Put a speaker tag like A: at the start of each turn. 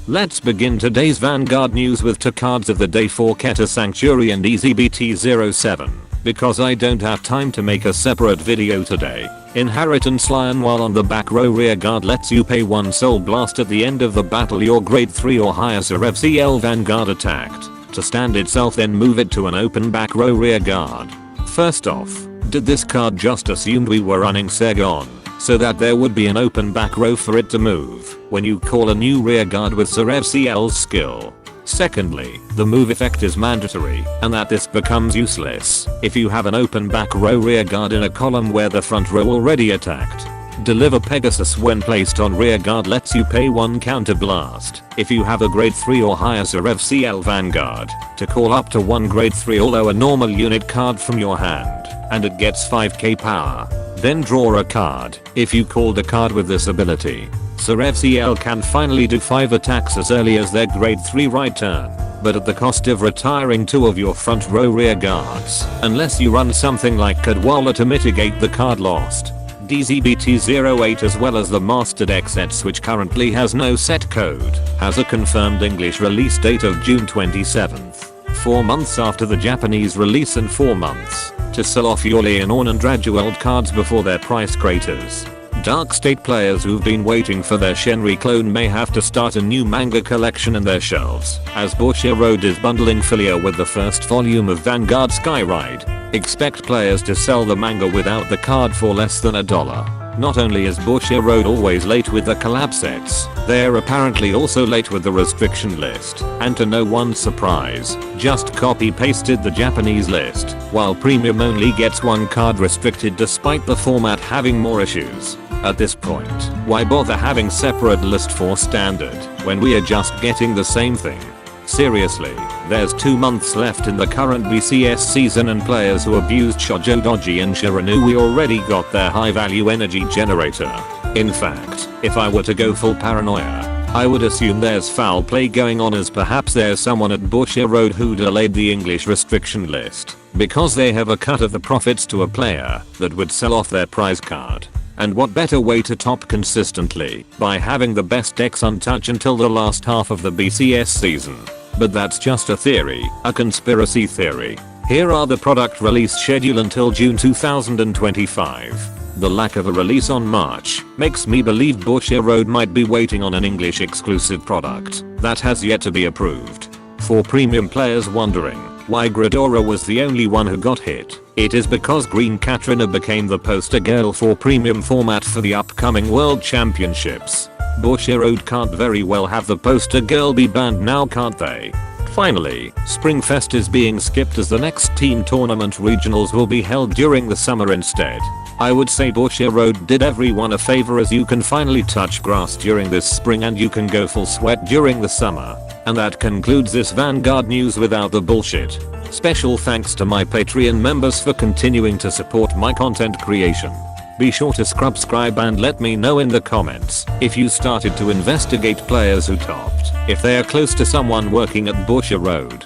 A: Let's begin today's Vanguard news with 2 cards of the day for Keta Sanctuary and EasyBT07. Because I don't have time to make a separate video today. Inheritance Lion while on the back row rear guard lets you pay 1 soul blast at the end of the battle your grade 3 or higher CL Vanguard attacked. To stand itself then move it to an open back row rear guard. First off, did this card just assume we were running Segon, so that there would be an open back row for it to move when you call a new rear guard with CL's skill? Secondly, the move effect is mandatory and that this becomes useless if you have an open back row rear guard in a column where the front row already attacked. Deliver Pegasus when placed on rear guard lets you pay 1 counter blast if you have a grade 3 or higher CL Vanguard to call up to 1 grade 3 or lower normal unit card from your hand, and it gets 5k power. Then draw a card if you called a card with this ability. CL can finally do 5 attacks as early as their grade 3 right turn, but at the cost of retiring 2 of your front row rear guards, unless you run something like Cadwalla to mitigate the card lost. DZBT08 as well as the Master Deck sets, which currently has no set code, has a confirmed English release date of June 27th, 4 months after the Japanese release and 4 months to sell off your Leonorn and Radueld cards before their price craters. Dark State players who've been waiting for their Shenri clone may have to start a new manga collection in their shelves, as Bushiroad is bundling Philya with the first volume of Vanguard Skyride. Expect players to sell the manga without the card for less than $1. Not only is Bushiroad always late with the collab sets, they're apparently also late with the restriction list, and to no one's surprise, just copy pasted the Japanese list, while premium only gets 1 card restricted despite the format having more issues. At this point, why bother having separate list for standard when we are just getting the same thing? Seriously, there's 2 months left in the current BCS season and players who abused Shoujo Doji and Shiranui already got their high value energy generator. In fact, if I were to go full paranoia, I would assume there's foul play going on, as perhaps there's someone at Bushiroad who delayed the English restriction list because they have a cut of the profits to a player that would sell off their prize card. And what better way to top consistently by having the best decks untouched until the last half of the BCS season? But that's just a theory, a conspiracy theory. Here are the product release schedule until June 2025. The lack of a release on March makes me believe Bushiroad might be waiting on an English exclusive product that has yet to be approved. For premium players wondering why Gridora was the only one who got hit, it is because Green Katrina became the poster girl for premium format for the upcoming World Championships. Bushiroad can't very well have the poster girl be banned now, can't they? Finally, Springfest is being skipped as the next team tournament regionals will be held during the summer instead. I would say Bushiroad did everyone a favor, as you can finally touch grass during this spring and you can go full sweat during the summer. And that concludes this Vanguard news without the bullshit. Special thanks to my Patreon members for continuing to support my content creation. Be sure to subscribe and let me know in the comments if you started to investigate players who topped, if they are close to someone working at Bushiroad.